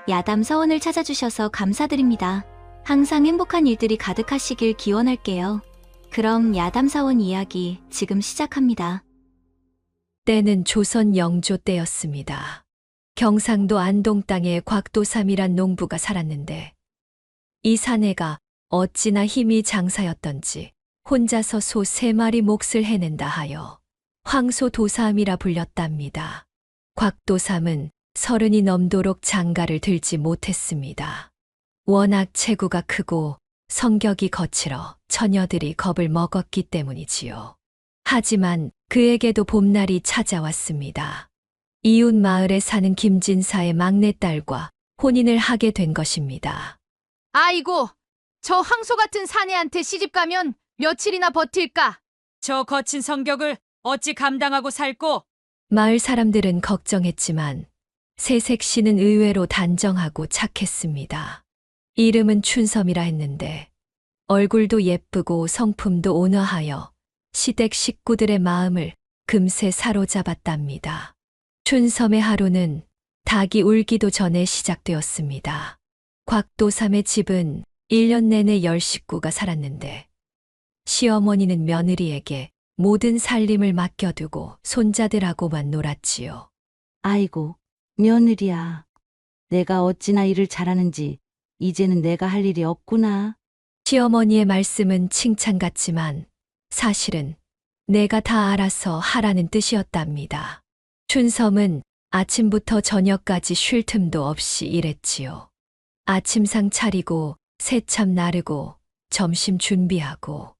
야담 사원을 찾아주셔서 감사드립니다. 항상 행복한 일들이 가득하시길 기원할게요. 그럼 야담 사원 이야기 지금 시작합니다. 때는 조선 영조 때였습니다. 경상도 안동 땅에 곽도삼이란 농부가 살았는데 이 사내가 어찌나 힘이 장사였던지 혼자서 소 3마리 몫을 해낸다 하여 황소도삼이라 불렸답니다. 곽도삼은 30이 넘도록 장가를 들지 못했습니다. 워낙 체구가 크고 성격이 거칠어 처녀들이 겁을 먹었기 때문이지요. 하지만 그에게도 봄날이 찾아왔습니다. 이웃 마을에 사는 김진사의 막내딸과 혼인을 하게 된 것입니다. 아이고, 저 황소 같은 사내한테 시집 가면 며칠이나 버틸까? 저 거친 성격을 어찌 감당하고 살꼬? 마을 사람들은 걱정했지만 새색 씨는 의외로 단정하고 착했습니다. 이름은 춘섬이라 했는데 얼굴도 예쁘고 성품도 온화하여 시댁 식구들의 마음을 금세 사로잡았답니다. 춘섬의 하루는 닭이 울기도 전에 시작되었습니다. 곽도삼의 집은 1년 내내 10식구가 살았는데 시어머니는 며느리에게 모든 살림을 맡겨두고 손자들하고만 놀았지요. 아이고, 며느리야. 내가 어찌나 일을 잘하는지 이제는 내가 할 일이 없구나. 시어머니의 말씀은 칭찬 같지만 사실은 내가 다 알아서 하라는 뜻이었답니다. 춘섬은 아침부터 저녁까지 쉴 틈도 없이 일했지요. 아침상 차리고 새참 나르고 점심 준비하고.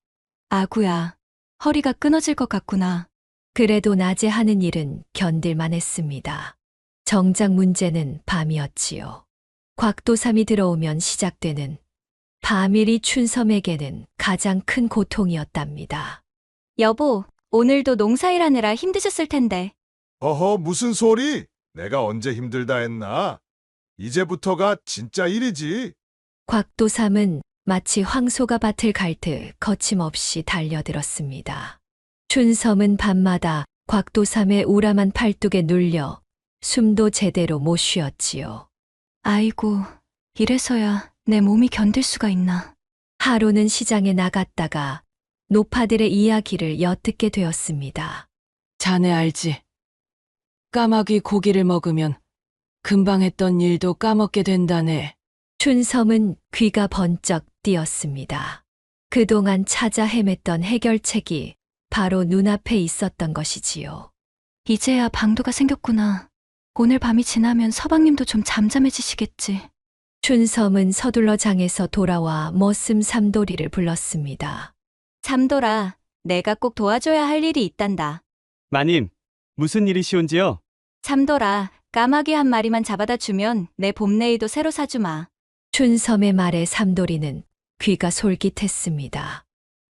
아구야, 허리가 끊어질 것 같구나. 그래도 낮에 하는 일은 견딜만 했습니다. 정작 문제는 밤이었지요. 곽도삼이 들어오면 시작되는 밤일이 춘섬에게는 가장 큰 고통이었답니다. 여보, 오늘도 농사일하느라 힘드셨을 텐데. 허허, 무슨 소리? 내가 언제 힘들다 했나? 이제부터가 진짜 일이지. 곽도삼은 마치 황소가 밭을 갈 듯 거침없이 달려들었습니다. 춘섬은 밤마다 곽도삼의 우람한 팔뚝에 눌려 숨도 제대로 못 쉬었지요. 아이고, 이래서야 내 몸이 견딜 수가 있나. 하루는 시장에 나갔다가 노파들의 이야기를 엿듣게 되었습니다. 자네 알지? 까마귀 고기를 먹으면 금방 했던 일도 까먹게 된다네. 춘섬은 귀가 번쩍 띄었습니다. 그동안 찾아 헤맸던 해결책이 바로 눈앞에 있었던 것이지요. 이제야 방도가 생겼구나. 오늘 밤이 지나면 서방님도 좀 잠잠해지시겠지. 춘섬은 서둘러 장에서 돌아와 머슴 삼돌이를 불렀습니다. 삼돌아, 내가 꼭 도와줘야 할 일이 있단다. 마님, 무슨 일이시온지요? 삼돌아, 까마귀 한 마리만 잡아다 주면 내 봄내이도 새로 사주마. 춘섬의 말에 삼돌이는 귀가 솔깃했습니다.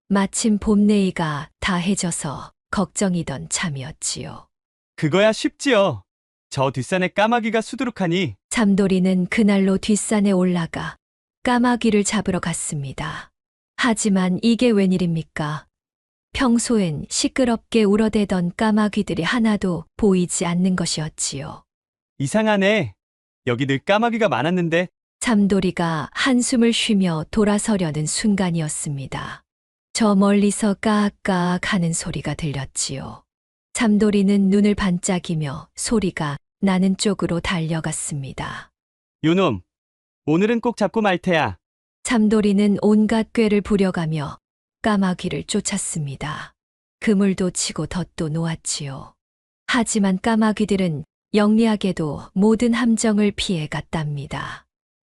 마침 봄내이가 다해져서 걱정이던 참이었지요. 그거야 쉽지요. 저 뒷산에 까마귀가 수두룩하니 삼돌이는 그날로 뒷산에 올라가 까마귀를 잡으러 갔습니다. 하지만 이게 웬일입니까? 평소엔 시끄럽게 울어대던 까마귀들이 하나도 보이지 않는 것이었지요. 이상하네. 여기 늘 까마귀가 많았는데 삼돌이가 한숨을 쉬며 돌아서려는 순간이었습니다. 저 멀리서 까악까악 하는 소리가 들렸지요. 삼돌이는 눈을 반짝이며 소리가 나는 쪽으로 달려갔습니다. 요놈, 오늘은 꼭 잡고 말 테야. 삼돌이는 온갖 꾀를 부려가며 까마귀를 쫓았습니다. 그물도 치고 덫도 놓았지요. 하지만 까마귀들은 영리하게도 모든 함정을 피해 갔답니다.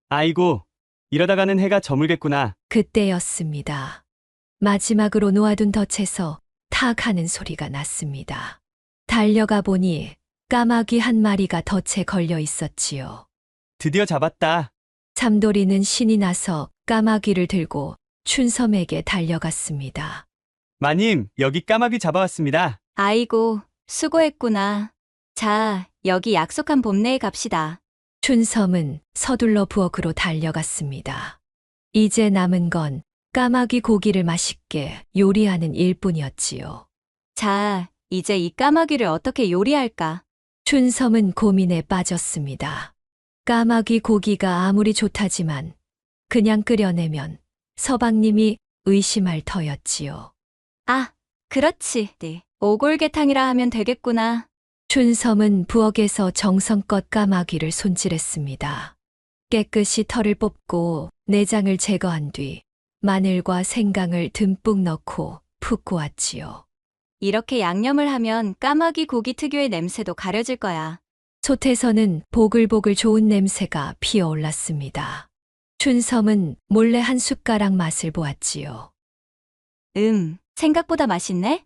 아이고, 이러다가는 해가 저물겠구나. 그때였습니다. 마지막으로 놓아둔 덫에서 탁 하는 소리가 났습니다. 달려가 보니 까마귀 한 마리가 덫에 걸려 있었지요. 드디어 잡았다. 삼돌이는 신이 나서 까마귀를 들고 춘섬에게 달려갔습니다. 마님, 여기 까마귀 잡아왔습니다. 아이고, 수고했구나. 자, 여기 약속한 봄내에 갑시다. 춘섬은 서둘러 부엌으로 달려갔습니다. 이제 남은 건 까마귀 고기를 맛있게 요리하는 일뿐이었지요. 자, 이제 이 까마귀를 어떻게 요리할까? 춘섬은 고민에 빠졌습니다. 까마귀 고기가 아무리 좋다지만 그냥 끓여내면 서방님이 의심할 터였지요. 아, 그렇지. 네. 오골개탕이라 하면 되겠구나. 춘섬은 부엌에서 정성껏 까마귀를 손질했습니다. 깨끗이 털을 뽑고 내장을 제거한 뒤 마늘과 생강을 듬뿍 넣고 푹 구웠지요. 이렇게 양념을 하면 까마귀 고기 특유의 냄새도 가려질 거야. 솥에서는 보글보글 좋은 냄새가 피어올랐습니다. 춘섬은 몰래 한 숟가락 맛을 보았지요. 생각보다 맛있네?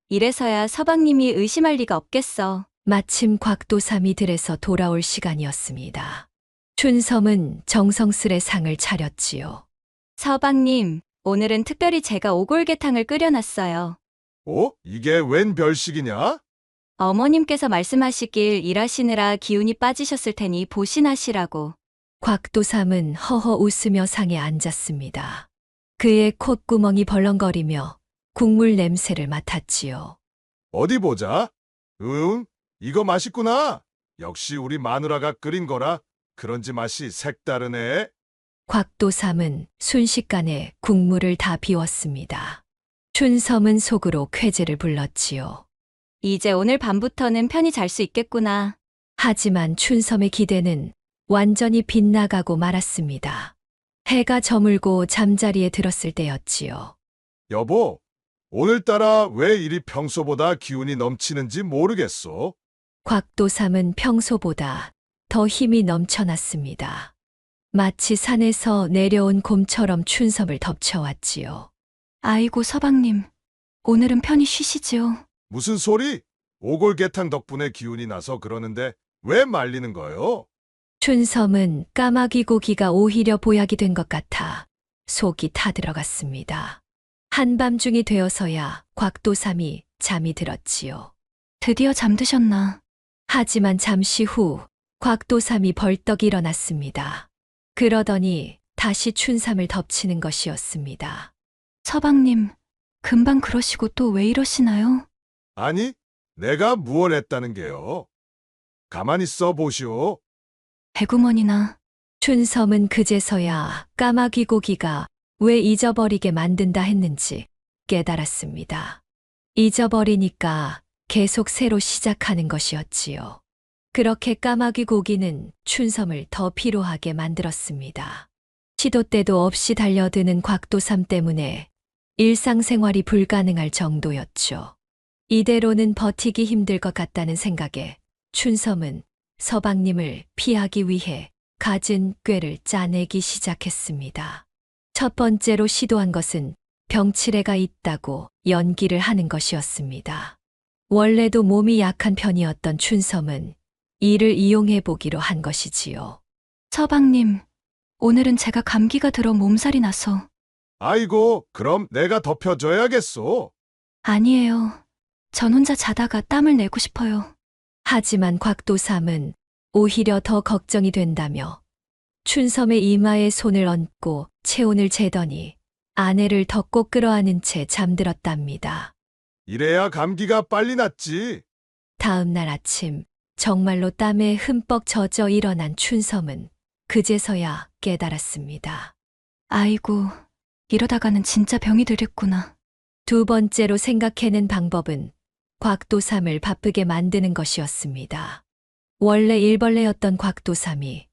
이래서야 서방님이 의심할 리가 없겠어. 마침 곽도삼이 들에서 돌아올 시간이었습니다. 춘섬은 정성스레 상을 차렸지요. 서방님, 오늘은 특별히 제가 오골개탕을 끓여놨어요. 이게 웬 별식이냐? 어머님께서 말씀하시길 일하시느라 기운이 빠지셨을 테니 보신하시라고. 곽도삼은 허허 웃으며 상에 앉았습니다. 그의 콧구멍이 벌렁거리며 국물 냄새를 맡았지요. 어디 보자. 이거 맛있구나. 역시 우리 마누라가 끓인 거라 그런지 맛이 색다르네. 곽도삼은 순식간에 국물을 다 비웠습니다. 춘섬은 속으로 쾌재를 불렀지요. 이제 오늘 밤부터는 편히 잘 수 있겠구나. 하지만 춘섬의 기대는 완전히 빗나가고 말았습니다. 해가 저물고 잠자리에 들었을 때였지요. 여보, 오늘따라 왜 이리 평소보다 기운이 넘치는지 모르겠어. 곽도삼은 평소보다 더 힘이 넘쳐났습니다. 마치 산에서 내려온 곰처럼 춘섬을 덮쳐왔지요. 아이고 서방님, 오늘은 편히 쉬시지요. 무슨 소리? 오골개탕 덕분에 기운이 나서 그러는데 왜 말리는 거요? 춘섬은 까마귀 고기가 오히려 보약이 된 것 같아 속이 타들어갔습니다. 한밤중이 되어서야 곽도삼이 잠이 들었지요. 드디어 잠드셨나? 하지만 잠시 후 곽도삼이 벌떡 일어났습니다. 그러더니 다시 춘삼을 덮치는 것이었습니다. 서방님, 금방 그러시고 또 왜 이러시나요? 아니, 내가 무얼 했다는 게요. 가만히 있어 보시오. 배구먼이나. 춘섬은 그제서야 까마귀 고기가 왜 잊어버리게 만든다 했는지 깨달았습니다. 잊어버리니까 계속 새로 시작하는 것이었지요. 그렇게 까마귀 고기는 춘섬을 더 피로하게 만들었습니다. 시도 때도 없이 달려드는 곽도삼 때문에 일상생활이 불가능할 정도였죠. 이대로는 버티기 힘들 것 같다는 생각에 춘섬은 서방님을 피하기 위해 갖은 꾀를 짜내기 시작했습니다. 첫 번째로 시도한 것은 병치레가 있다고 연기를 하는 것이었습니다. 원래도 몸이 약한 편이었던 춘섬은 이를 이용해 보기로 한 것이지요. 서방님, 오늘은 제가 감기가 들어 몸살이 나서. 아이고, 그럼 내가 덮여줘야겠소. 아니에요. 전 혼자 자다가 땀을 내고 싶어요. 하지만 곽도삼은 오히려 더 걱정이 된다며 춘섬의 이마에 손을 얹고 체온을 재더니 아내를 더 꼭 끌어안은 채 잠들었답니다. 이래야 감기가 빨리 낫지. 다음 날 아침 정말로 땀에 흠뻑 젖어 일어난 춘섬은 그제서야 깨달았습니다. 아이고, 이러다가는 진짜 병이 들겠구나. 두 번째로 생각해낸 방법은 곽도삼을 바쁘게 만드는 것이었습니다. 원래 일벌레였던 곽도삼이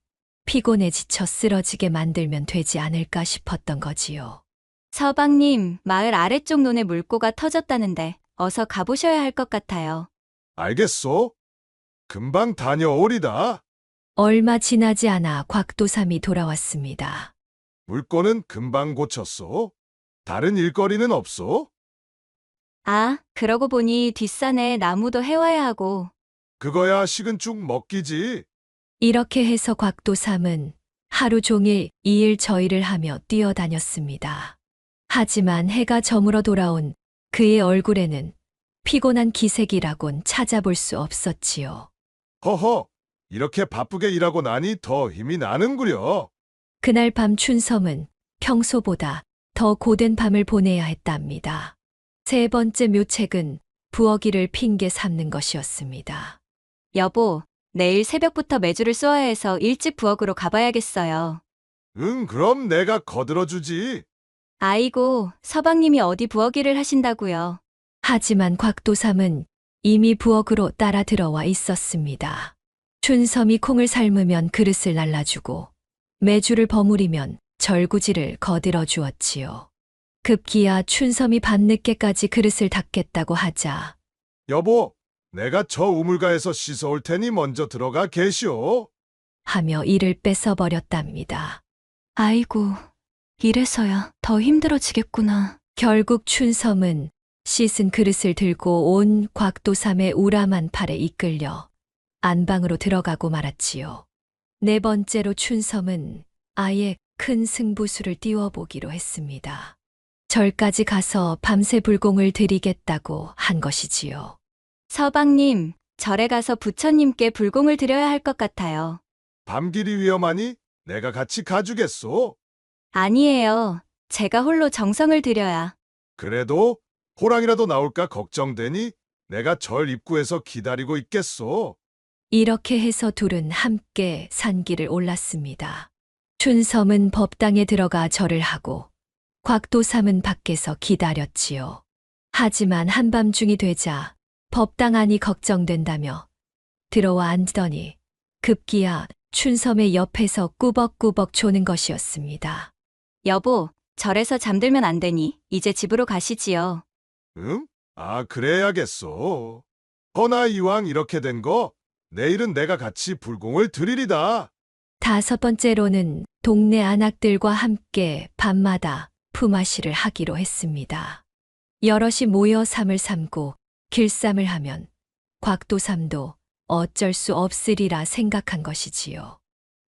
피곤에 지쳐 쓰러지게 만들면 되지 않을까 싶었던 거지요. 서방님, 마을 아래쪽 논에 물고가 터졌다는데 어서 가보셔야 할 것 같아요. 알겠소? 금방 다녀오리다. 얼마 지나지 않아 곽도삼이 돌아왔습니다. 물건은 금방 고쳤소. 다른 일거리는 없소? 아, 그러고 보니 뒷산에 나무도 해와야 하고. 그거야 식은 죽 먹기지. 이렇게 해서 곽도삼은 하루 종일 이 일 저 일을 하며 뛰어다녔습니다. 하지만 해가 저물어 돌아온 그의 얼굴에는 피곤한 기색이라곤 찾아볼 수 없었지요. 허허, 이렇게 바쁘게 일하고 나니 더 힘이 나는구려. 그날 밤 춘섬은 평소보다 더 고된 밤을 보내야 했답니다. 세 번째 묘책은 부엌일을 핑계 삼는 것이었습니다. 여보, 내일 새벽부터 메주를 쏘아야 해서 일찍 부엌으로 가봐야겠어요. 응, 그럼 내가 거들어주지. 아이고, 서방님이 어디 부엌 일을 하신다고요. 하지만 곽도삼은 이미 부엌으로 따라 들어와 있었습니다. 춘섬이 콩을 삶으면 그릇을 날라주고 메주를 버무리면 절구지를 거들어 주었지요. 급기야 춘섬이 밤늦게까지 그릇을 닦겠다고 하자 여보, 내가 저 우물가에서 씻어올 테니 먼저 들어가 계시오. 하며 이를 뺏어버렸답니다. 아이고, 이래서야 더 힘들어지겠구나. 결국 춘섬은 씻은 그릇을 들고 온 곽도삼의 우람한 팔에 이끌려 안방으로 들어가고 말았지요. 네 번째로 춘섬은 아예 큰 승부수를 띄워보기로 했습니다. 절까지 가서 밤새 불공을 드리겠다고 한 것이지요. 서방님, 절에 가서 부처님께 불공을 드려야 할 것 같아요. 밤길이 위험하니 내가 같이 가주겠소. 아니에요. 제가 홀로 정성을 들여야. 그래도 호랑이라도 나올까 걱정되니 내가 절 입구에서 기다리고 있겠소. 이렇게 해서 둘은 함께 산길을 올랐습니다. 춘섬은 법당에 들어가 절을 하고 곽도삼은 밖에서 기다렸지요. 하지만 한밤중이 되자 법당 안이 걱정된다며 들어와 앉더니 급기야 춘섬의 옆에서 꾸벅꾸벅 조는 것이었습니다. 여보, 절에서 잠들면 안 되니 이제 집으로 가시지요. 응? 아, 그래야겠소. 허나 이왕 이렇게 된 거 내일은 내가 같이 불공을 드리리다. 다섯 번째로는 동네 안악들과 함께 밤마다 품앗이를 하기로 했습니다. 여럿이 모여 삼을 삼고 길쌈을 하면 곽도삼도 어쩔 수 없으리라 생각한 것이지요.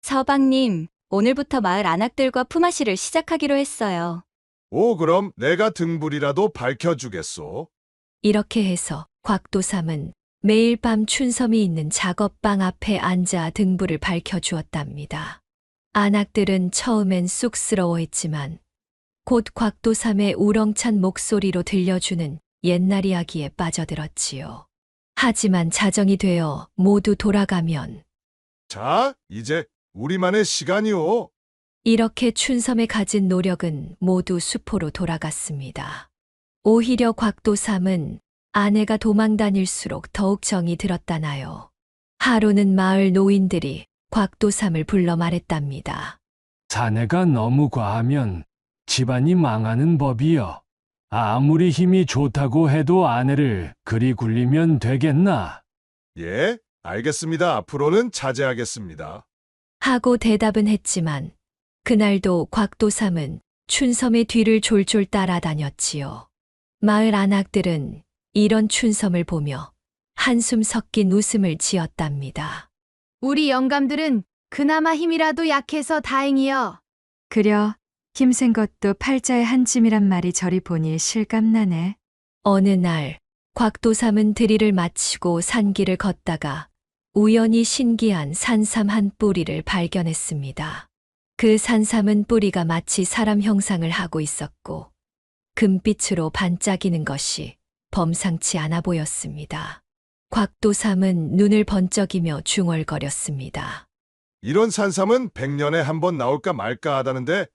서방님, 오늘부터 마을 안악들과 품앗이를 시작하기로 했어요. 오, 그럼 내가 등불이라도 밝혀주겠소. 이렇게 해서 곽도삼은 매일 밤 춘섬이 있는 작업방 앞에 앉아 등불을 밝혀주었답니다. 안악들은 처음엔 쑥스러워했지만 곧 곽도삼의 우렁찬 목소리로 들려주는 옛날 이야기에 빠져들었지요. 하지만 자정이 되어 모두 돌아가면 자, 이제 우리만의 시간이오. 이렇게 춘섬에 가진 노력은 모두 수포로 돌아갔습니다. 오히려 곽도삼은 아내가 도망다닐수록 더욱 정이 들었다나요. 하루는 마을 노인들이 곽도삼을 불러 말했답니다. 자네가 너무 과하면 집안이 망하는 법이여. 아무리 힘이 좋다고 해도 아내를 그리 굴리면 되겠나? 예, 알겠습니다. 앞으로는 자제하겠습니다. 하고 대답은 했지만 그날도 곽도삼은 춘섬의 뒤를 졸졸 따라다녔지요. 마을 안악들은 이런 춘섬을 보며 한숨 섞인 웃음을 지었답니다. 우리 영감들은 그나마 힘이라도 약해서 다행이여. 그려 힘센 것도 팔자의 한 짐이란 말이 저리 보니 실감나네. 어느 날 곽도삼은 들이를 마치고 산길을 걷다가 우연히 신기한 산삼 한 뿌리를 발견했습니다. 그 산삼은 뿌리가 마치 사람 형상을 하고 있었고 금빛으로 반짝이는 것이 범상치 않아 보였습니다. 곽도삼은 눈을 번쩍이며 중얼거렸습니다. 이런 산삼은 100년에 한 번 나올까 말까 하다는데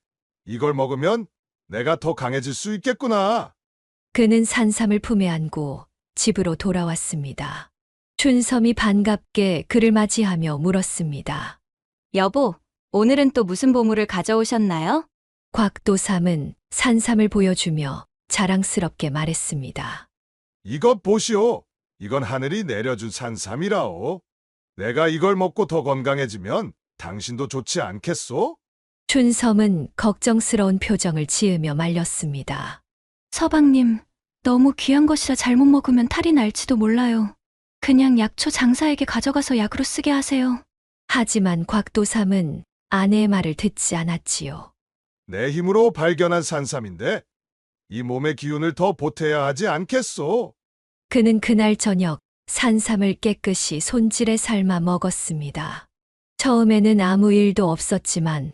이걸 먹으면 내가 더 강해질 수 있겠구나. 그는 산삼을 품에 안고 집으로 돌아왔습니다. 춘섬이 반갑게 그를 맞이하며 물었습니다. 여보, 오늘은 또 무슨 보물을 가져오셨나요? 곽도삼은 산삼을 보여주며 자랑스럽게 말했습니다. 이것 보시오. 이건 하늘이 내려준 산삼이라오. 내가 이걸 먹고 더 건강해지면 당신도 좋지 않겠소? 춘섬은 걱정스러운 표정을 지으며 말렸습니다. 서방님, 너무 귀한 것이라 잘못 먹으면 탈이 날지도 몰라요. 그냥 약초 장사에게 가져가서 약으로 쓰게 하세요. 하지만 곽도삼은 아내의 말을 듣지 않았지요. 내 힘으로 발견한 산삼인데 이 몸의 기운을 더 보태야 하지 않겠소? 그는 그날 저녁 산삼을 깨끗이 손질해 삶아 먹었습니다. 처음에는 아무 일도 없었지만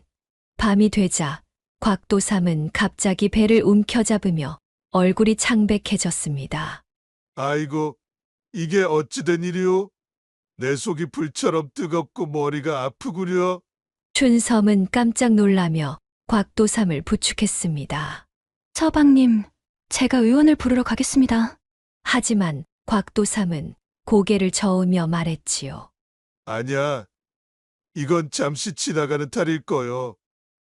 밤이 되자 곽도삼은 갑자기 배를 움켜잡으며 얼굴이 창백해졌습니다. 아이고, 이게 어찌 된 일이오? 내 속이 불처럼 뜨겁고 머리가 아프구려. 춘섬은 깜짝 놀라며 곽도삼을 부축했습니다. 서방님, 제가 의원을 부르러 가겠습니다. 하지만 곽도삼은 고개를 저으며 말했지요. 아니야. 이건 잠시 지나가는 탈일 거요.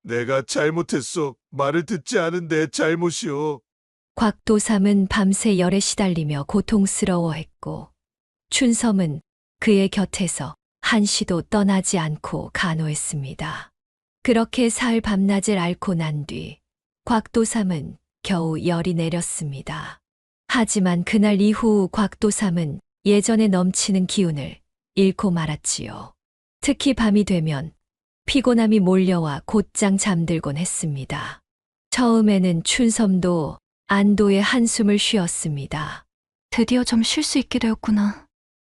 내가 잘못했소. 말을 듣지 않은 내 잘못이오. 곽도삼은 밤새 열에 시달리며 고통스러워했고 춘섬은 그의 곁에서 한시도 떠나지 않고 간호했습니다. 그렇게 사흘 밤낮을 앓고 난 뒤 곽도삼은 겨우 열이 내렸습니다. 하지만 그날 이후 곽도삼은 예전에 넘치는 기운을 잃고 말았지요. 특히 밤이 되면 피곤함이 몰려와 곧장 잠들곤 했습니다. 처음에는 춘섬도 안도의 한숨을 쉬었습니다. 드디어 좀 쉴 수 있게 되었구나.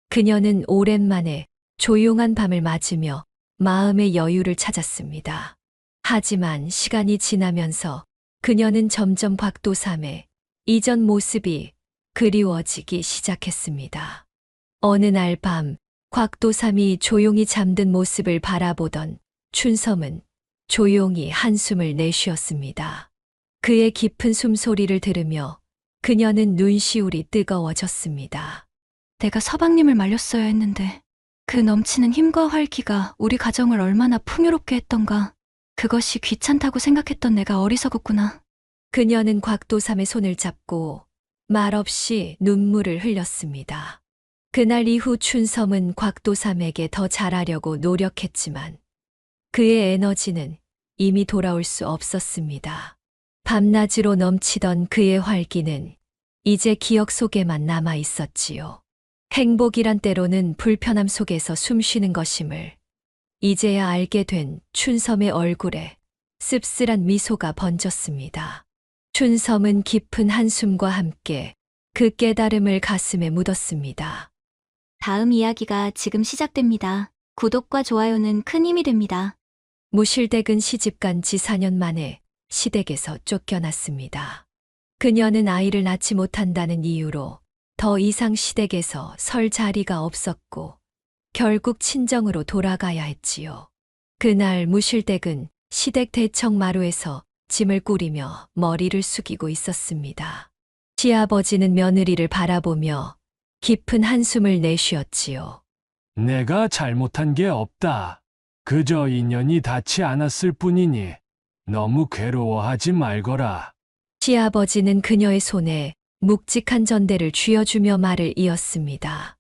그녀는 오랜만에 조용한 밤을 맞으며 마음의 여유를 찾았습니다. 하지만 시간이 지나면서 그녀는 점점 곽도삼의 이전 모습이 그리워지기 시작했습니다. 어느 날 밤 곽도삼이 조용히 잠든 모습을 바라보던 춘섬은 조용히 한숨을 내쉬었습니다. 그의 깊은 숨소리를 들으며 그녀는 눈시울이 뜨거워졌습니다. 내가 서방님을 말렸어야 했는데 그 넘치는 힘과 활기가 우리 가정을 얼마나 풍요롭게 했던가. 그것이 귀찮다고 생각했던 내가 어리석었구나. 그녀는 곽도삼의 손을 잡고 말없이 눈물을 흘렸습니다. 그날 이후 춘섬은 곽도삼에게 더 잘하려고 노력했지만 그의 에너지는 이미 돌아올 수 없었습니다. 밤낮으로 넘치던 그의 활기는 이제 기억 속에만 남아 있었지요. 행복이란 때로는 불편함 속에서 숨쉬는 것임을 이제야 알게 된 춘섬의 얼굴에 씁쓸한 미소가 번졌습니다. 춘섬은 깊은 한숨과 함께 그 깨달음을 가슴에 묻었습니다. 다음 이야기가 지금 시작됩니다. 구독과 좋아요는 큰 힘이 됩니다. 무실댁은 시집간 지 4년 만에 시댁에서 쫓겨났습니다. 그녀는 아이를 낳지 못한다는 이유로 더 이상 시댁에서 설 자리가 없었고 결국 친정으로 돌아가야 했지요. 그날 무실댁은 시댁 대청 마루에서 짐을 꾸리며 머리를 숙이고 있었습니다. 시아버지는 며느리를 바라보며 깊은 한숨을 내쉬었지요. 내가 잘못한 게 없다. 그저 인연이 닿지 않았을 뿐이니 너무 괴로워하지 말거라. 시아버지는 그녀의 손에 묵직한 전대를 쥐어주며 말을 이었습니다.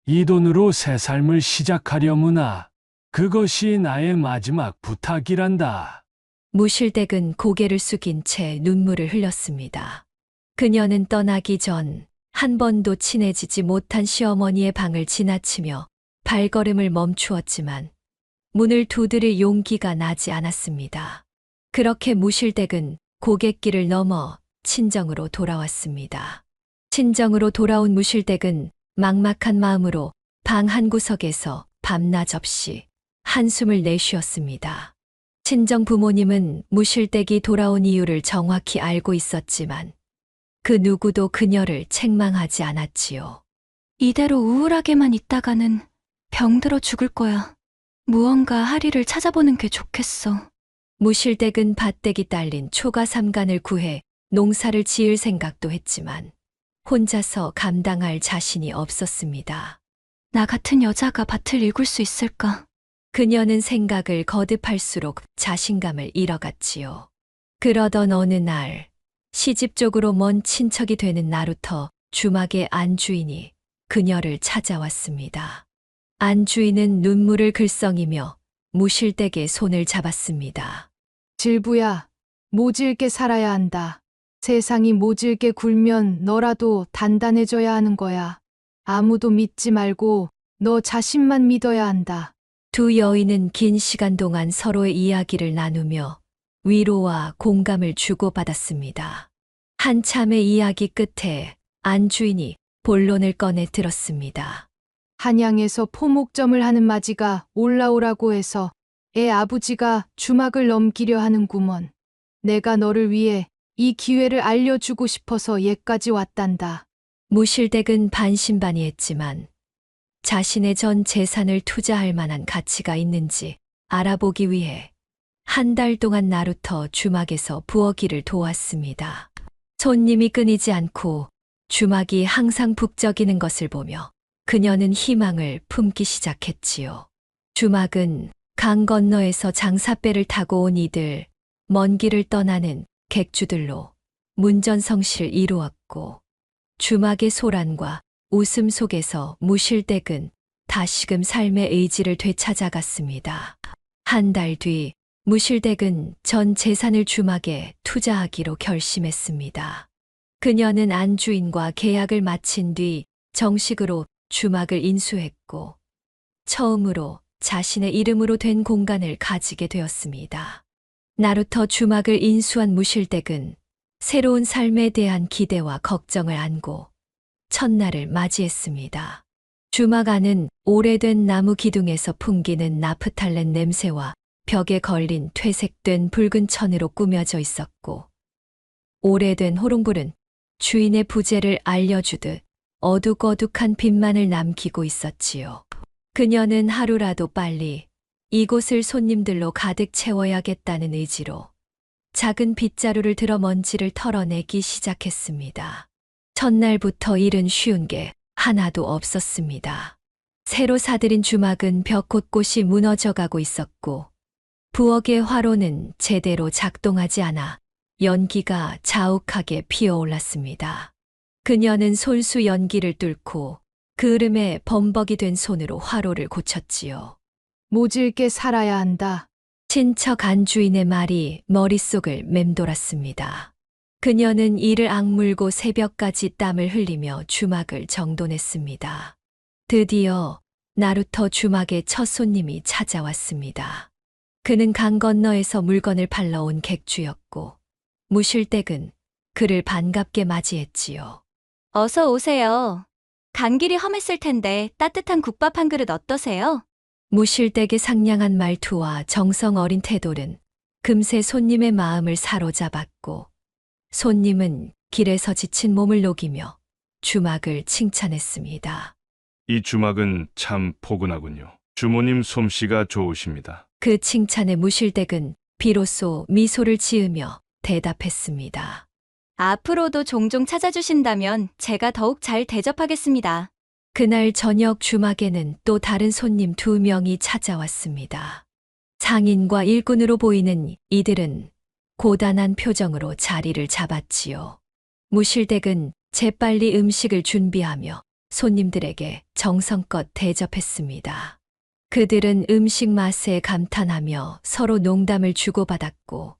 이 돈으로 새 삶을 시작하려무나 그것이 나의 마지막 부탁이란다. 무실댁은 고개를 숙인 채 눈물을 흘렸습니다. 그녀는 떠나기 전 한 번도 친해지지 못한 시어머니의 방을 지나치며 발걸음을 멈추었지만 문을 두드릴 용기가 나지 않았습니다. 그렇게 무실댁은 고갯길을 넘어 친정으로 돌아왔습니다. 친정으로 돌아온 무실댁은 막막한 마음으로 방 한 구석에서 밤낮 없이 한숨을 내쉬었습니다. 친정 부모님은 무실댁이 돌아온 이유를 정확히 알고 있었지만 그 누구도 그녀를 책망하지 않았지요. 이대로 우울하게만 있다가는 병들어 죽을 거야. 무언가 할 일을 찾아보는 게 좋겠어. 무실댁은 밭대기 딸린 초가 삼간을 구해 농사를 지을 생각도 했지만 혼자서 감당할 자신이 없었습니다. 나 같은 여자가 밭을 일굴 수 있을까? 그녀는 생각을 거듭할수록 자신감을 잃어갔지요. 그러던 어느 날 시집 쪽으로 먼 친척이 되는 나루터 주막의 안 주인이 그녀를 찾아왔습니다. 안 주인은 눈물을 글썽이며 무실댁의 손을 잡았습니다. 질부야, 모질게 살아야 한다. 세상이 모질게 굴면 너라도 단단해져야 하는 거야. 아무도 믿지 말고 너 자신만 믿어야 한다. 두 여인은 긴 시간 동안 서로의 이야기를 나누며 위로와 공감을 주고받았습니다. 한참의 이야기 끝에 안 주인이 본론을 꺼내 들었습니다. 한양에서 포목점을 하는 마지가 올라오라고 해서 애 아버지가 주막을 넘기려 하는구먼. 내가 너를 위해 이 기회를 알려주고 싶어서 얘까지 왔단다. 무실댁은 반신반의했지만 자신의 전 재산을 투자할 만한 가치가 있는지 알아보기 위해 한 달 동안 나루터 주막에서 부엌일을 도왔습니다. 손님이 끊이지 않고 주막이 항상 북적이는 것을 보며 그녀는 희망을 품기 시작했지요. 주막은 강 건너에서 장사배를 타고 온 이들, 먼 길을 떠나는 객주들로 문전성시를 이루었고, 주막의 소란과 웃음 속에서 무실댁은 다시금 삶의 의지를 되찾아갔습니다. 한 달 뒤, 무실댁은 전 재산을 주막에 투자하기로 결심했습니다. 그녀는 안주인과 계약을 마친 뒤 정식으로 주막을 인수했고, 처음으로 자신의 이름으로 된 공간을 가지게 되었습니다. 나루터 주막을 인수한 무실댁은 새로운 삶에 대한 기대와 걱정을 안고 첫날을 맞이했습니다. 주막 안은 오래된 나무 기둥에서 풍기는 나프탈렌 냄새와 벽에 걸린 퇴색된 붉은 천으로 꾸며져 있었고, 오래된 호롱불은 주인의 부재를 알려주듯 어둑어둑한 빛만을 남기고 있었지요. 그녀는 하루라도 빨리 이곳을 손님들로 가득 채워야겠다는 의지로 작은 빗자루를 들어 먼지를 털어내기 시작했습니다. 첫날부터 일은 쉬운 게 하나도 없었습니다. 새로 사들인 주막은 벽 곳곳이 무너져가고 있었고, 부엌의 화로는 제대로 작동하지 않아 연기가 자욱하게 피어올랐습니다. 그녀는 손수 연기를 뚫고 그을음에 범벅이 된 손으로 화로를 고쳤지요. 모질게 살아야 한다. 친척 안주인의 말이 머릿속을 맴돌았습니다. 그녀는 이를 악물고 새벽까지 땀을 흘리며 주막을 정돈했습니다. 드디어 나루터 주막의 첫 손님이 찾아왔습니다. 그는 강 건너에서 물건을 팔러 온 객주였고, 무실댁은 그를 반갑게 맞이했지요. 어서 오세요. 간 길이 험했을 텐데 따뜻한 국밥 한 그릇 어떠세요? 무실댁의 상냥한 말투와 정성 어린 태도는 금세 손님의 마음을 사로잡았고, 손님은 길에서 지친 몸을 녹이며 주막을 칭찬했습니다. 이 주막은 참 포근하군요. 주모님 솜씨가 좋으십니다. 그 칭찬에 무실댁은 비로소 미소를 지으며 대답했습니다. 앞으로도 종종 찾아주신다면 제가 더욱 잘 대접하겠습니다. 그날 저녁 주막에는 또 다른 손님 2명이 찾아왔습니다. 상인과 일꾼으로 보이는 이들은 고단한 표정으로 자리를 잡았지요. 무실댁은 재빨리 음식을 준비하며 손님들에게 정성껏 대접했습니다. 그들은 음식 맛에 감탄하며 서로 농담을 주고받았고,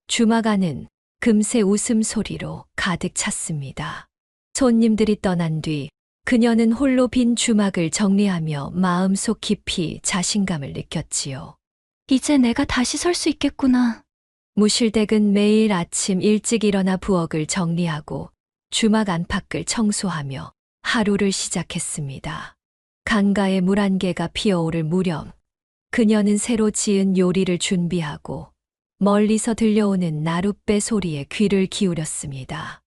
주막 안은 금세 웃음소리로 가득 찼습니다. 손님들이 떠난 뒤 그녀는 홀로 빈 주막을 정리하며 마음속 깊이 자신감을 느꼈지요. 이제 내가 다시 설 수 있겠구나. 무실댁은 매일 아침 일찍 일어나 부엌을 정리하고 주막 안팎을 청소하며 하루를 시작했습니다. 강가에 물 한 개가 피어오를 무렵 그녀는 새로 지은 요리를 준비하고 멀리서 들려오는 나룻배 소리에 귀를 기울였습니다.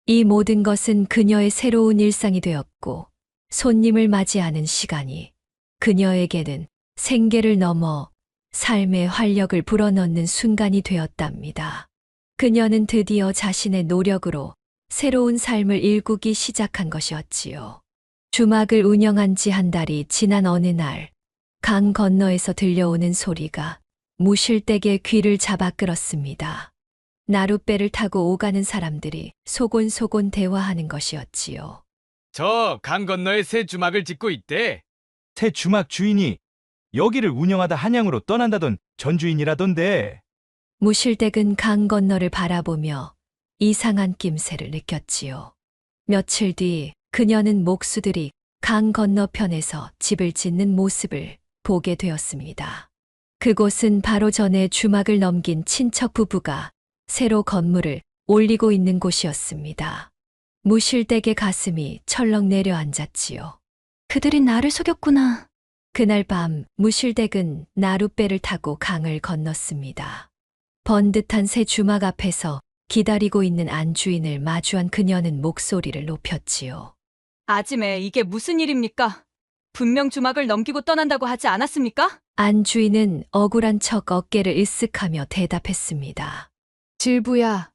이 모든 것은 그녀의 새로운 일상이 되었고, 손님을 맞이하는 시간이 그녀에게는 생계를 넘어 삶의 활력을 불어넣는 순간이 되었답니다. 그녀는 드디어 자신의 노력으로 새로운 삶을 일구기 시작한 것이었지요. 주막을 운영한 지 한 달이 지난 어느 날, 강 건너에서 들려오는 소리가 무실댁의 귀를 잡아 끌었습니다. 나룻배를 타고 오가는 사람들이 소곤소곤 대화하는 것이었지요. 저 강 건너에 새 주막을 짓고 있대. 새 주막 주인이 여기를 운영하다 한양으로 떠난다던 전 주인이라던데. 무실댁은 강 건너를 바라보며 이상한 낌새를 느꼈지요. 며칠 뒤 그녀는 목수들이 강 건너편에서 집을 짓는 모습을 보게 되었습니다. 그곳은 바로 전에 주막을 넘긴 친척 부부가 새로 건물을 올리고 있는 곳이었습니다. 무실댁의 가슴이 철렁 내려앉았지요. 그들이 나를 속였구나. 그날 밤 무실댁은 나룻배를 타고 강을 건넜습니다. 번듯한 새 주막 앞에서 기다리고 있는 안주인을 마주한 그녀는 목소리를 높였지요. 아침에 이게 무슨 일입니까? 분명 주막을 넘기고 떠난다고 하지 않았습니까? 안 주인은 억울한 척 어깨를 으쓱하며 대답했습니다. 질부야,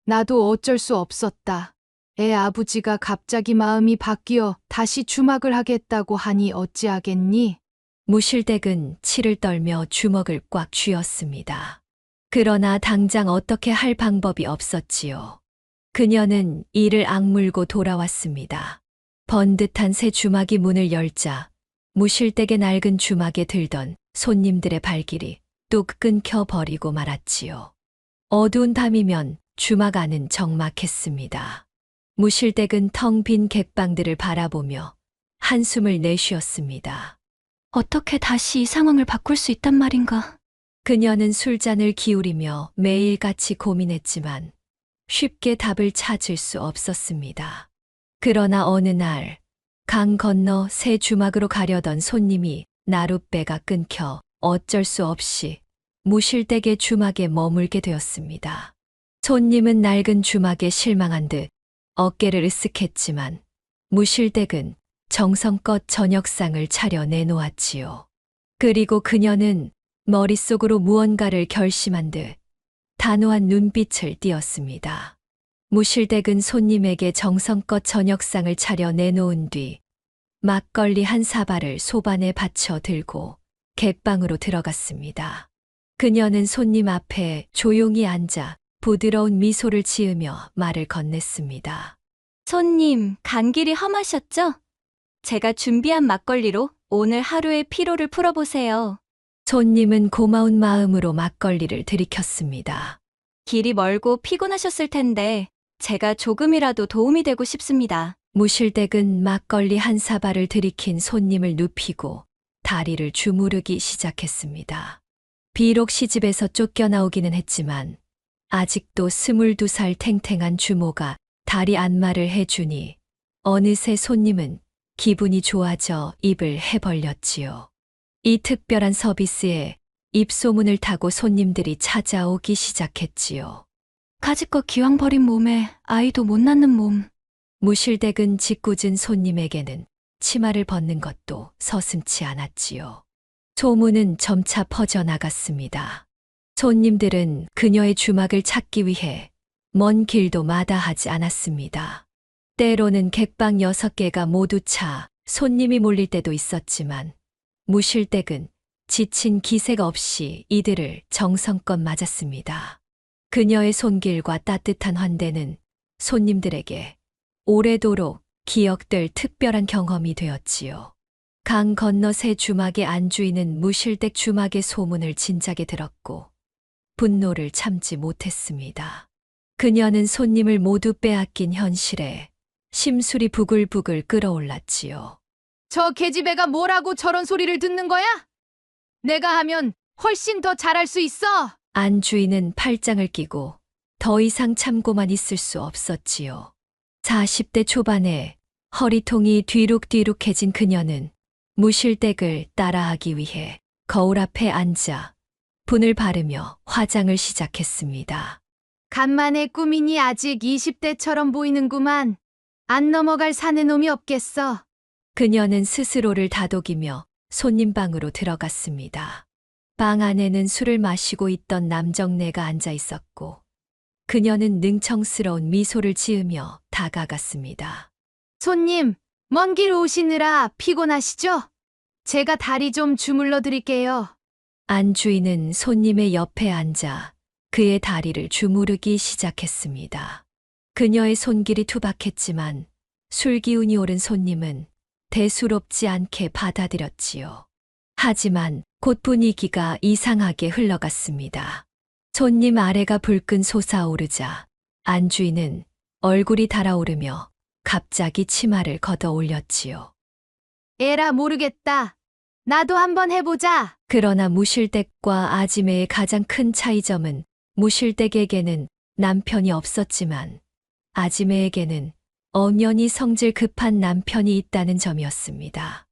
나도 어쩔 수 없었다. 애 아버지가 갑자기 마음이 바뀌어 다시 주막을 하겠다고 하니 어찌하겠니? 무실댁은 치를 떨며 주먹을 꽉 쥐었습니다. 그러나 당장 어떻게 할 방법이 없었지요. 그녀는 이를 악물고 돌아왔습니다. 번듯한 새 주막이 문을 열자 무실댁의 낡은 주막에 들던 손님들의 발길이 뚝 끊겨 버리고 말았지요. 어두운 밤이면 주막 안은 적막했습니다. 무실댁은 텅 빈 객방들을 바라보며 한숨을 내쉬었습니다. 어떻게 다시 이 상황을 바꿀 수 있단 말인가? 그녀는 술잔을 기울이며 매일같이 고민했지만 쉽게 답을 찾을 수 없었습니다. 그러나 어느 날 강 건너 새 주막으로 가려던 손님이 나룻배가 끊겨 어쩔 수 없이 무실댁의 주막에 머물게 되었습니다. 손님은 낡은 주막에 실망한 듯 어깨를 으쓱했지만 무실댁은 정성껏 저녁상을 차려 내놓았지요. 그리고 그녀는 머릿속으로 무언가를 결심한 듯 단호한 눈빛을 띄었습니다. 무실댁은 손님에게 정성껏 저녁상을 차려 내놓은 뒤 막걸리 한 사발을 소반에 받쳐 들고 객방으로 들어갔습니다. 그녀는 손님 앞에 조용히 앉아 부드러운 미소를 지으며 말을 건넸습니다. 손님, 간길이 험하셨죠? 제가 준비한 막걸리로 오늘 하루의 피로를 풀어보세요. 손님은 고마운 마음으로 막걸리를 들이켰습니다. 길이 멀고 피곤하셨을 텐데 제가 조금이라도 도움이 되고 싶습니다. 무실댁은 막걸리 한 사발을 들이킨 손님을 눕히고 다리를 주무르기 시작했습니다. 비록 시집에서 쫓겨나오기는 했지만 아직도 22살 탱탱한 주모가 다리 안마를 해주니 어느새 손님은 기분이 좋아져 입을 해벌렸지요. 이 특별한 서비스에 입소문을 타고 손님들이 찾아오기 시작했지요. 가지껏 기왕 버린 몸에 아이도 못 낳는 몸. 무실댁은 짓궂은 손님에게는 치마를 벗는 것도 서슴지 않았지요. 소문은 점차 퍼져나갔습니다. 손님들은 그녀의 주막을 찾기 위해 먼 길도 마다하지 않았습니다. 때로는 객방 6개가 모두 차 손님이 몰릴 때도 있었지만 무실댁은 지친 기색 없이 이들을 정성껏 맞았습니다. 그녀의 손길과 따뜻한 환대는 손님들에게 오래도록 기억될 특별한 경험이 되었지요. 강 건너 새 주막의 안주인은 무실댁 주막의 소문을 진작에 들었고 분노를 참지 못했습니다. 그녀는 손님을 모두 빼앗긴 현실에 심술이 부글부글 끓어올랐지요. 저 계집애가 뭐라고 저런 소리를 듣는 거야? 내가 하면 훨씬 더 잘할 수 있어. 안주인은 팔짱을 끼고 더 이상 참고만 있을 수 없었지요. 40대 초반에 허리통이 뒤룩뒤룩해진 그녀는 무실댁을 따라하기 위해 거울 앞에 앉아 분을 바르며 화장을 시작했습니다. 간만에 꾸미니 아직 20대처럼 보이는구만. 안 넘어갈 사내 놈이 없겠어. 그녀는 스스로를 다독이며 손님방으로 들어갔습니다. 방 안에는 술을 마시고 있던 남정네가 앉아 있었고 그녀는 능청스러운 미소를 지으며 다가갔습니다. 손님, 먼 길 오시느라 피곤하시죠? 제가 다리 좀 주물러 드릴게요. 안주인은 손님의 옆에 앉아 그의 다리를 주무르기 시작했습니다. 그녀의 손길이 투박했지만 술 기운이 오른 손님은 대수롭지 않게 받아들였지요. 하지만 곧 분위기가 이상하게 흘러갔습니다. 손님 아래가 불끈 솟아오르자 안주인은 얼굴이 달아오르며 갑자기 치마를 걷어 올렸지요. 에라 모르겠다. 나도 한번 해보자. 그러나 무실댁과 아지매의 가장 큰 차이점은 무실댁에게는 남편이 없었지만 아지매에게는 엄연히 성질 급한 남편이 있다는 점이었습니다.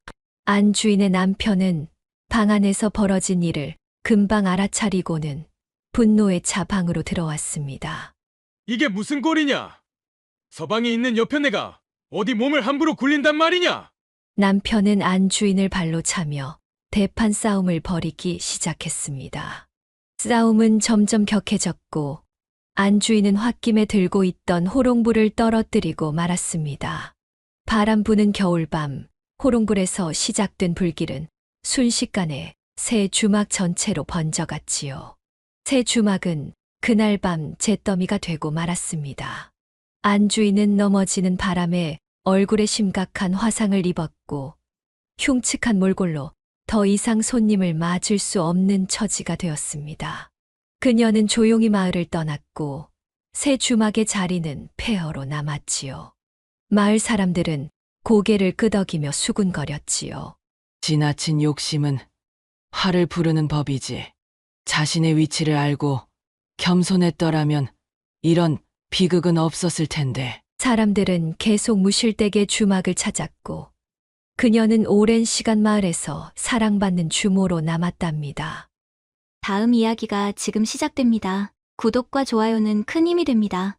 안주인의 남편은 방 안에서 벌어진 일을 금방 알아차리고는 분노에 차 방으로 들어왔습니다. 이게 무슨 꼴이냐? 서방이 있는 여편네가 어디 몸을 함부로 굴린단 말이냐? 남편은 안 주인을 발로 차며 대판 싸움을 벌이기 시작했습니다. 싸움은 점점 격해졌고 안 주인은 홧김에 들고 있던 호롱불을 떨어뜨리고 말았습니다. 바람 부는 겨울밤, 호롱불에서 시작된 불길은 순식간에 새 주막 전체로 번져갔지요. 새 주막은 그날 밤 잿더미가 되고 말았습니다. 안 주인은 넘어지는 바람에 얼굴에 심각한 화상을 입었고 흉측한 몰골로 더 이상 손님을 맞을 수 없는 처지가 되었습니다. 그녀는 조용히 마을을 떠났고 새 주막의 자리는 폐허로 남았지요. 마을 사람들은 고개를 끄덕이며 수군거렸지요. 지나친 욕심은 화를 부르는 법이지. 자신의 위치를 알고 겸손했더라면 이런 비극은 없었을 텐데. 사람들은 계속 무실되게 주막을 찾았고 그녀는 오랜 시간 마을에서 사랑받는 주모로 남았답니다. 다음 이야기가 지금 시작됩니다. 구독과 좋아요는 큰 힘이 됩니다.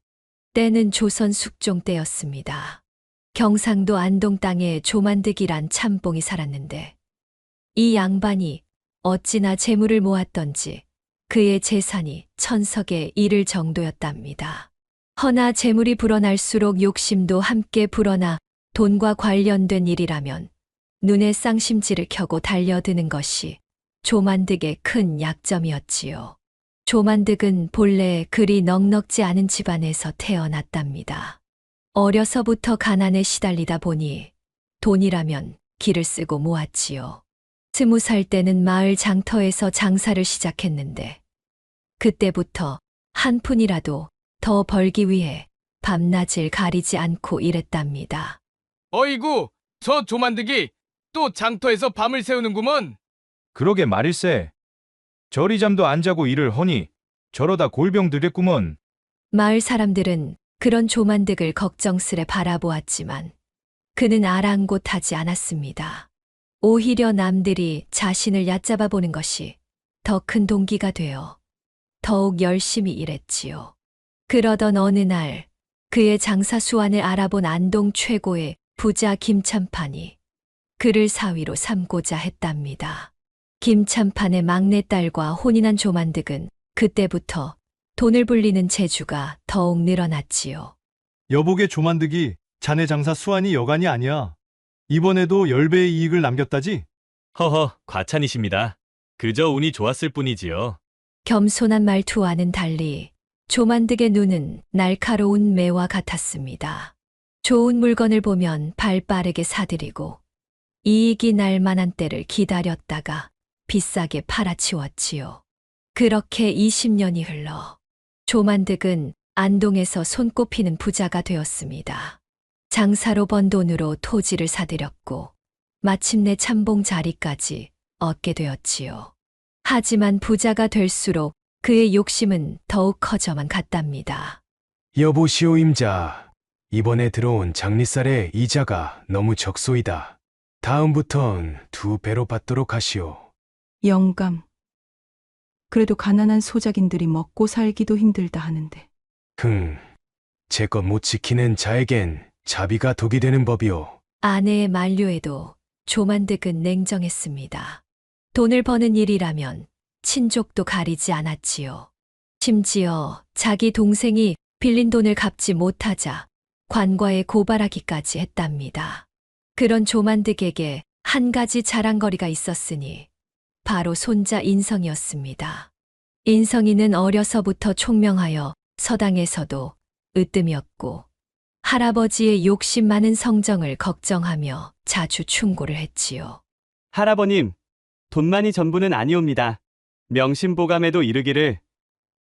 때는 조선 숙종 때였습니다. 경상도 안동 땅에 조만득이란 참봉이 살았는데 이 양반이 어찌나 재물을 모았던지 그의 재산이 천석에 이를 정도였답니다. 허나 재물이 불어날수록 욕심도 함께 불어나 돈과 관련된 일이라면 눈에 쌍심지를 켜고 달려드는 것이 조만득의 큰 약점이었지요. 조만득은 본래 그리 넉넉지 않은 집안에서 태어났답니다. 어려서부터 가난에 시달리다 보니 돈이라면 기를 쓰고 모았지요. 20살 때는 마을 장터에서 장사를 시작했는데 그때부터 한 푼이라도 더 벌기 위해 밤낮을 가리지 않고 일했답니다. 어이구, 저 조만득이 또 장터에서 밤을 새우는구먼. 그러게 말일세. 저리잠도 안 자고 일을 허니 저러다 골병 들겠구먼. 마을 사람들은 그런 조만득을 걱정스레 바라보았지만 그는 아랑곳하지 않았습니다. 오히려 남들이 자신을 얕잡아 보는 것이 더 큰 동기가 되어 더욱 열심히 일했지요. 그러던 어느 날 그의 장사 수완을 알아본 안동 최고의 부자 김참판이 그를 사위로 삼고자 했답니다. 김참판의 막내딸과 혼인한 조만득은 그때부터 돈을 불리는 재주가 더욱 늘어났지요. 여보게 조만득이 자네 장사 수완이 여간이 아니야. 이번에도 10배의 이익을 남겼다지? 허허, 과찬이십니다. 그저 운이 좋았을 뿐이지요. 겸손한 말투와는 달리 조만득의 눈은 날카로운 매와 같았습니다. 좋은 물건을 보면 발 빠르게 사들이고 이익이 날 만한 때를 기다렸다가 비싸게 팔아치웠지요. 그렇게 20년이 흘러 조만득은 안동에서 손꼽히는 부자가 되었습니다. 장사로 번 돈으로 토지를 사들였고 마침내 참봉 자리까지 얻게 되었지요. 하지만 부자가 될수록 그의 욕심은 더욱 커져만 갔답니다. 여보시오 임자. 이번에 들어온 장리쌀의 이자가 너무 적소이다. 다음부턴 2배로 받도록 하시오. 영감. 그래도 가난한 소작인들이 먹고 살기도 힘들다 하는데. 제 것 못 지키는 자에겐 자비가 독이 되는 법이오. 아내의 만류에도 조만득은 냉정했습니다. 돈을 버는 일이라면 친족도 가리지 않았지요. 심지어 자기 동생이 빌린 돈을 갚지 못하자 관과에 고발하기까지 했답니다. 그런 조만득에게 한 가지 자랑거리가 있었으니 바로 손자 인성이었습니다. 인성이는 어려서부터 총명하여 서당에서도 으뜸이었고 할아버지의 욕심 많은 성정을 걱정하며 자주 충고를 했지요. 할아버님, 돈만이 전부는 아니옵니다. 명심보감에도 이르기를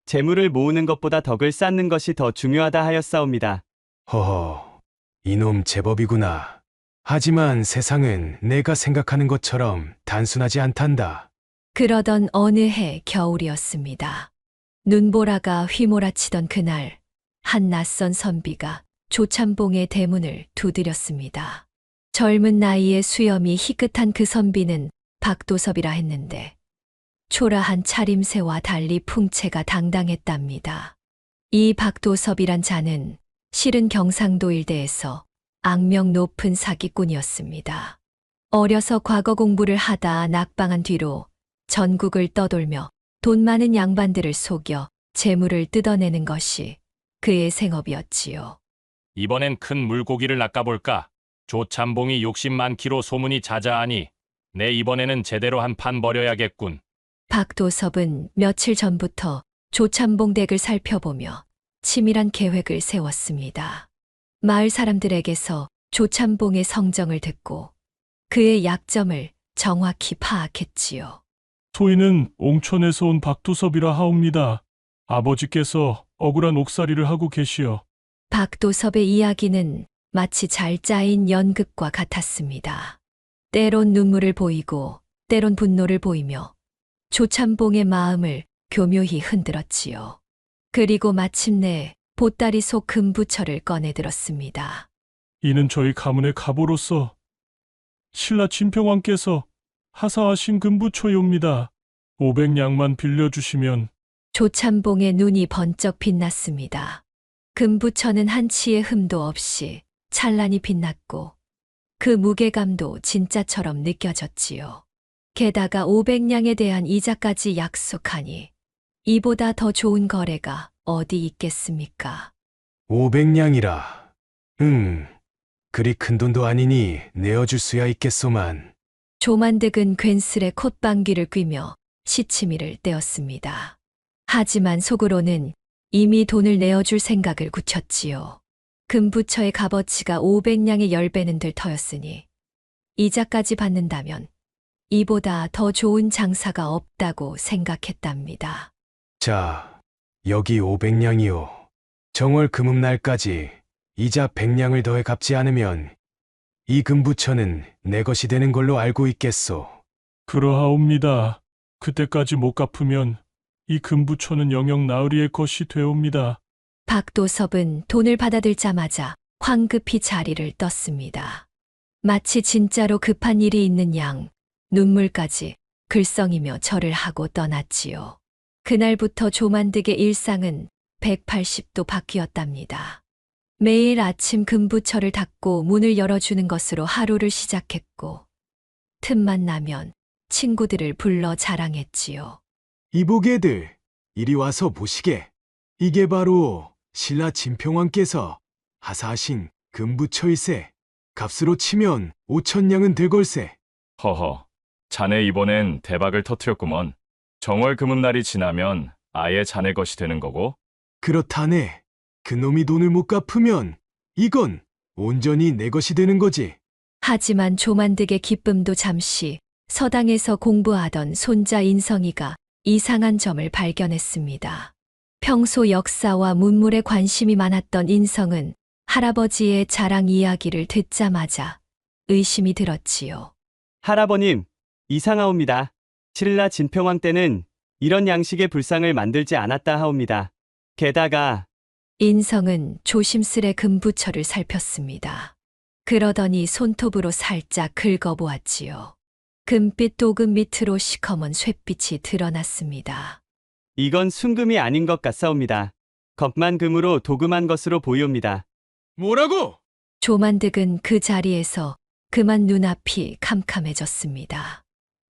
재물을 모으는 것보다 덕을 쌓는 것이 더 중요하다 하였사옵니다. 허허, 이놈 제법이구나. 하지만 세상은 내가 생각하는 것처럼 단순하지 않단다. 그러던 어느 해 겨울이었습니다. 눈보라가 휘몰아치던 그날 한 낯선 선비가 조참봉의 대문을 두드렸습니다. 젊은 나이에 수염이 희끗한 그 선비는 박도섭이라 했는데 초라한 차림새와 달리 풍채가 당당했답니다. 이 박도섭이란 자는 실은 경상도 일대에서 악명 높은 사기꾼이었습니다. 어려서 과거 공부를 하다 낙방한 뒤로 전국을 떠돌며 돈 많은 양반들을 속여 재물을 뜯어내는 것이 그의 생업이었지요. 이번엔 큰 물고기를 낚아볼까? 조참봉이 욕심 많기로 소문이 자자하니 내 이번에는 제대로 한 판 벌여야겠군. 박도섭은 며칠 전부터 조참봉 댁을 살펴보며 치밀한 계획을 세웠습니다. 마을 사람들에게서 조참봉의 성정을 듣고 그의 약점을 정확히 파악했지요. 소인은 옹천에서 온 박도섭이라 하옵니다. 아버지께서 억울한 옥살이를 하고 계시어. 박도섭의 이야기는 마치 잘 짜인 연극과 같았습니다. 때론 눈물을 보이고 때론 분노를 보이며 조참봉의 마음을 교묘히 흔들었지요. 그리고 마침내 보따리 속 금부처를 꺼내들었습니다. 이는 저희 가문의 가보로서 신라 진평왕께서 하사하신 금부초이옵니다. 500냥만 빌려주시면. 조참봉의 눈이 번쩍 빛났습니다. 금부처는 한치의 흠도 없이 찬란히 빛났고 그 무게감도 진짜처럼 느껴졌지요. 게다가 500냥에 대한 이자까지 약속하니 이보다 더 좋은 거래가 어디 있겠습니까? 500냥이라. 그리 큰 돈도 아니니 내어줄 수야 있겠소만. 조만득은 괜스레 콧방귀를 뀌며 시치미를 떼었습니다. 하지만 속으로는 이미 돈을 내어줄 생각을 굳혔지요. 금부처의 값어치가 500냥의 10배는 될 터였으니 이자까지 받는다면 이보다 더 좋은 장사가 없다고 생각했답니다. 자, 여기 500냥이요. 정월 금음날까지 이자 100냥을 더해 갚지 않으면 이 금부처는 내 것이 되는 걸로 알고 있겠소. 그러하옵니다. 그때까지 못 갚으면 이 금부초는 영영 나으리의 것이 되옵니다. 박도섭은 돈을 받아들자마자 황급히 자리를 떴습니다. 마치 진짜로 급한 일이 있는 양 눈물까지 글썽이며 절을 하고 떠났지요. 그날부터 조만득의 일상은 180도 바뀌었답니다. 매일 아침 금부처를 닫고 문을 열어주는 것으로 하루를 시작했고 틈만 나면 친구들을 불러 자랑했지요. 이보게들, 이리 와서 보시게. 이게 바로 신라 진평왕께서 하사하신 금부처일세. 값으로 치면 5천냥은 될 걸세. 허허, 자네 이번엔 대박을 터뜨렸구먼. 정월 금음날이 지나면 아예 자네 것이 되는 거고? 그렇다네. 그놈이 돈을 못 갚으면 이건 온전히 내 것이 되는 거지. 하지만 조만득의 기쁨도 잠시 서당에서 공부하던 손자 인성이가 이상한 점을 발견했습니다. 평소 역사와 문물에 관심이 많았던 인성은 할아버지의 자랑 이야기를 듣자마자 의심이 들었지요. 할아버님, 이상하옵니다. 신라 진평왕 때는 이런 양식의 불상을 만들지 않았다 하옵니다. 게다가 인성은 조심스레 금부처를 살폈습니다. 그러더니 손톱으로 살짝 긁어보았지요. 금빛 도금 밑으로 시커먼 쇳빛이 드러났습니다. 이건 순금이 아닌 것 같사옵니다. 겉만 금으로 도금한 것으로 보이옵니다. 뭐라고? 조만득은 그 자리에서 그만 눈앞이 캄캄해졌습니다.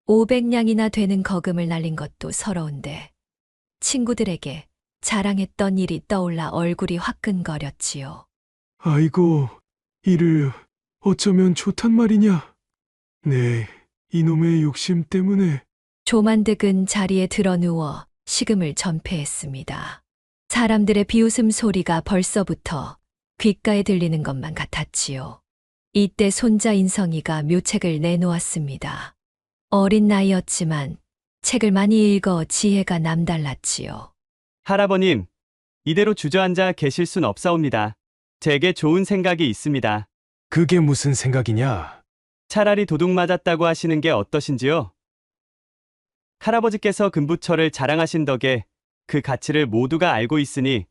500냥이나 되는 거금을 날린 것도 서러운데 친구들에게 자랑했던 일이 떠올라 얼굴이 화끈거렸지요. 아이고, 이를 어쩌면 좋단 말이냐. 네, 이놈의 욕심 때문에. 조만득은 자리에 드러누워 식음을 전폐했습니다. 사람들의 비웃음 소리가 벌써부터 귓가에 들리는 것만 같았지요. 이때 손자 인성이가 묘책을 내놓았습니다. 어린 나이였지만 책을 많이 읽어 지혜가 남달랐지요. 할아버님, 이대로 주저앉아 계실 순 없사옵니다. 제게 좋은 생각이 있습니다. 그게 무슨 생각이냐? 차라리 도둑 맞았다고 하시는 게 어떠신지요? 할아버지께서 금부처를 자랑하신 덕에 그 가치를 모두가 알고 있으니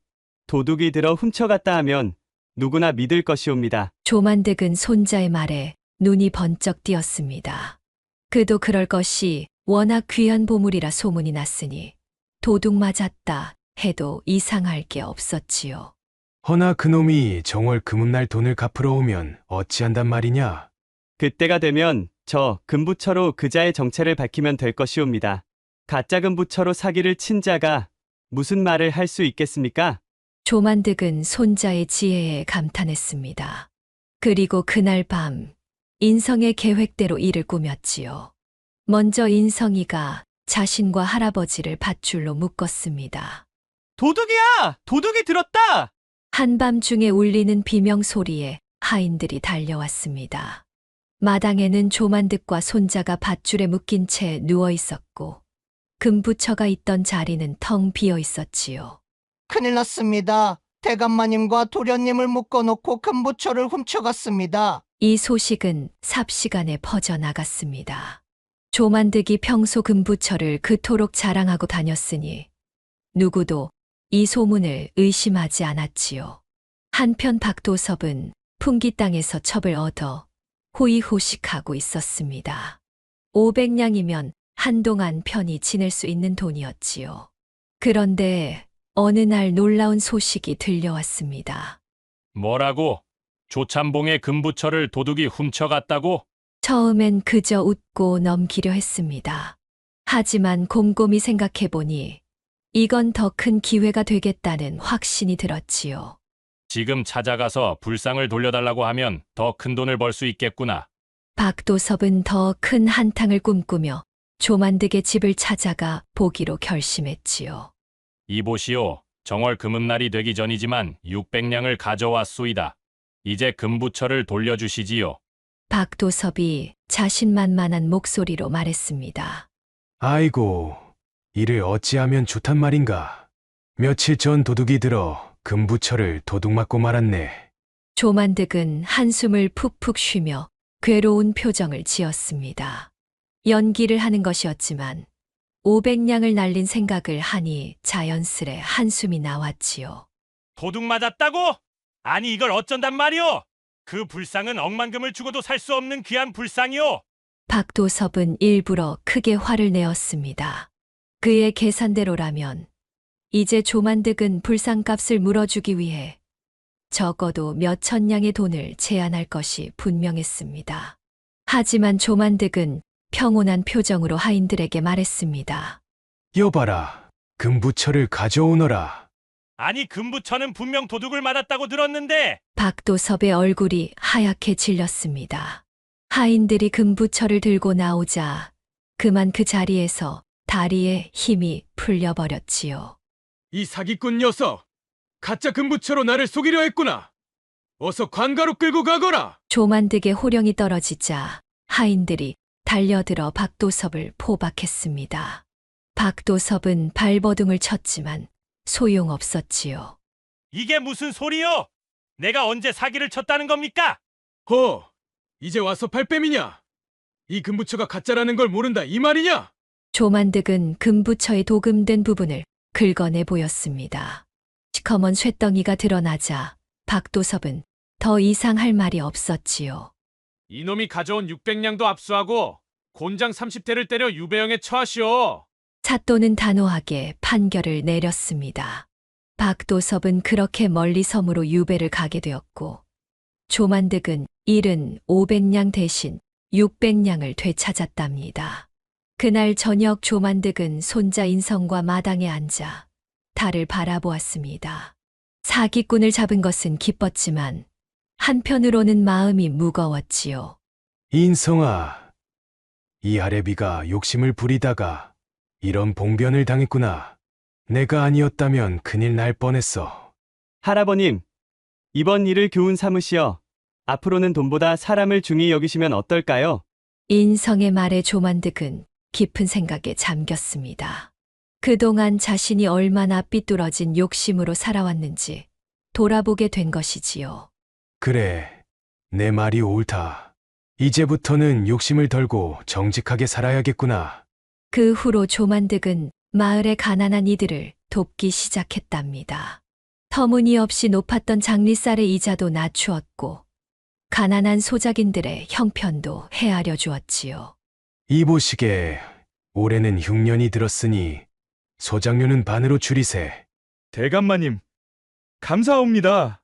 도둑이 들어 훔쳐갔다 하면 누구나 믿을 것이옵니다. 조만득은 손자의 말에 눈이 번쩍 띄었습니다. 그도 그럴 것이 워낙 귀한 보물이라 소문이 났으니 도둑 맞았다 해도 이상할 게 없었지요. 허나 그놈이 정월 금음날 돈을 갚으러 오면 어찌한단 말이냐? 그때가 되면 저 금부처로 그자의 정체를 밝히면 될 것이옵니다. 가짜 금부처로 사기를 친 자가 무슨 말을 할 수 있겠습니까? 조만득은 손자의 지혜에 감탄했습니다. 그리고 그날 밤 인성의 계획대로 일을 꾸몄지요. 먼저 인성이가 자신과 할아버지를 밧줄로 묶었습니다. 도둑이야! 도둑이 들었다! 한밤중에 울리는 비명 소리에 하인들이 달려왔습니다. 마당에는 조만득과 손자가 밧줄에 묶인 채 누워 있었고 금부처가 있던 자리는 텅 비어 있었지요. 큰일 났습니다. 대감마님과 도련님을 묶어놓고 금부처를 훔쳐갔습니다. 이 소식은 삽시간에 퍼져나갔습니다. 조만득이 평소 금부처를 그토록 자랑하고 다녔으니 누구도 이 소문을 의심하지 않았지요. 한편 박도섭은 풍기 땅에서 첩을 얻어 호의호식하고 있었습니다. 500냥이면 한동안 편히 지낼 수 있는 돈이었지요. 그런데 어느 날 놀라운 소식이 들려왔습니다. 뭐라고? 조참봉의 금부처를 도둑이 훔쳐갔다고? 처음엔 그저 웃고 넘기려 했습니다. 하지만 곰곰이 생각해보니 이건 더 큰 기회가 되겠다는 확신이 들었지요. 지금 찾아가서 불상을 돌려달라고 하면 더 큰 돈을 벌 수 있겠구나. 박도섭은 더 큰 한탕을 꿈꾸며 조만득의 집을 찾아가 보기로 결심했지요. 이보시오. 정월 금음날이 되기 전이지만 600냥을 가져왔소이다. 이제 금부처를 돌려주시지요. 박도섭이 자신만만한 목소리로 말했습니다. 아이고, 이를 어찌하면 좋단 말인가. 며칠 전 도둑이 들어 금부처를 도둑맞고 말았네. 조만득은 한숨을 푹푹 쉬며 괴로운 표정을 지었습니다. 연기를 하는 것이었지만 500냥을 날린 생각을 하니 자연스레 한숨이 나왔지요. 도둑 맞았다고? 아니 이걸 어쩐단 말이오? 그 불상은 억만금을 주고도 살 수 없는 귀한 불상이오. 박도섭은 일부러 크게 화를 내었습니다. 그의 계산대로라면 이제 조만득은 불상값을 물어주기 위해 적어도 몇천 냥의 돈을 제안할 것이 분명했습니다. 하지만 조만득은 평온한 표정으로 하인들에게 말했습니다. 여봐라, 금부처를 가져오너라. 아니 금부처는 분명 도둑을 맞았다고 들었는데. 박도섭의 얼굴이 하얗게 질렸습니다. 하인들이 금부처를 들고 나오자 그만 그 자리에서 다리에 힘이 풀려버렸지요. 이 사기꾼 녀석! 가짜 금부처로 나를 속이려 했구나! 어서 관가로 끌고 가거라! 조만득의 호령이 떨어지자 하인들이 달려들어 박도섭을 포박했습니다. 박도섭은 발버둥을 쳤지만 소용없었지요. 이게 무슨 소리요? 내가 언제 사기를 쳤다는 겁니까? 이제 와서 발뺌이냐? 이 금부처가 가짜라는 걸 모른다 이 말이냐? 조만득은 금부처에 도금된 부분을 긁어내 보였습니다. 시커먼 쇳덩이가 드러나자 박도섭은 더 이상 할 말이 없었지요. 이놈이 가져온 600냥도 압수하고 곤장 30대를 때려 유배형에 처하시오. 사또는 단호하게 판결을 내렸습니다. 박도섭은 그렇게 멀리 섬으로 유배를 가게 되었고 조만득은 잃은 500냥 대신 600냥을 되찾았답니다. 그날 저녁 조만득은 손자 인성과 마당에 앉아 달을 바라보았습니다. 사기꾼을 잡은 것은 기뻤지만 한편으로는 마음이 무거웠지요. 인성아, 이 아래비가 욕심을 부리다가 이런 봉변을 당했구나. 내가 아니었다면 큰일 날 뻔했어. 할아버님, 이번 일을 교훈 삼으시어 앞으로는 돈보다 사람을 중히 여기시면 어떨까요? 인성의 말에 조만득은 깊은 생각에 잠겼습니다. 그동안 자신이 얼마나 삐뚤어진 욕심으로 살아왔는지 돌아보게 된 것이지요. 그래, 내 말이 옳다. 이제부터는 욕심을 덜고 정직하게 살아야겠구나. 그 후로 조만득은 마을의 가난한 이들을 돕기 시작했답니다. 터무니없이 높았던 장리쌀의 이자도 낮추었고 가난한 소작인들의 형편도 헤아려 주었지요. 이보시게, 올해는 흉년이 들었으니 소작료는 반으로 줄이세. 대감마님, 감사옵니다.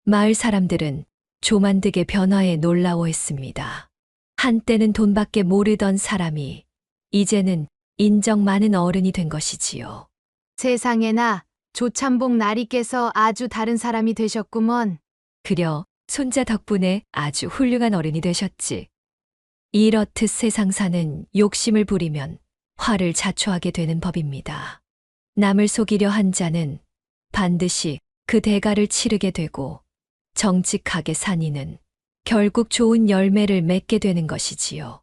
마을 사람들은 조만득의 변화에 놀라워했습니다. 한때는 돈밖에 모르던 사람이 이제는 인정 많은 어른이 된 것이지요. 세상에나 조참봉 나리께서 아주 다른 사람이 되셨구먼. 그려 손자 덕분에 아주 훌륭한 어른이 되셨지. 이렇듯 세상사는 욕심을 부리면 화를 자초하게 되는 법입니다. 남을 속이려 한 자는 반드시 그 대가를 치르게 되고 정직하게 산 이는 결국 좋은 열매를 맺게 되는 것이지요.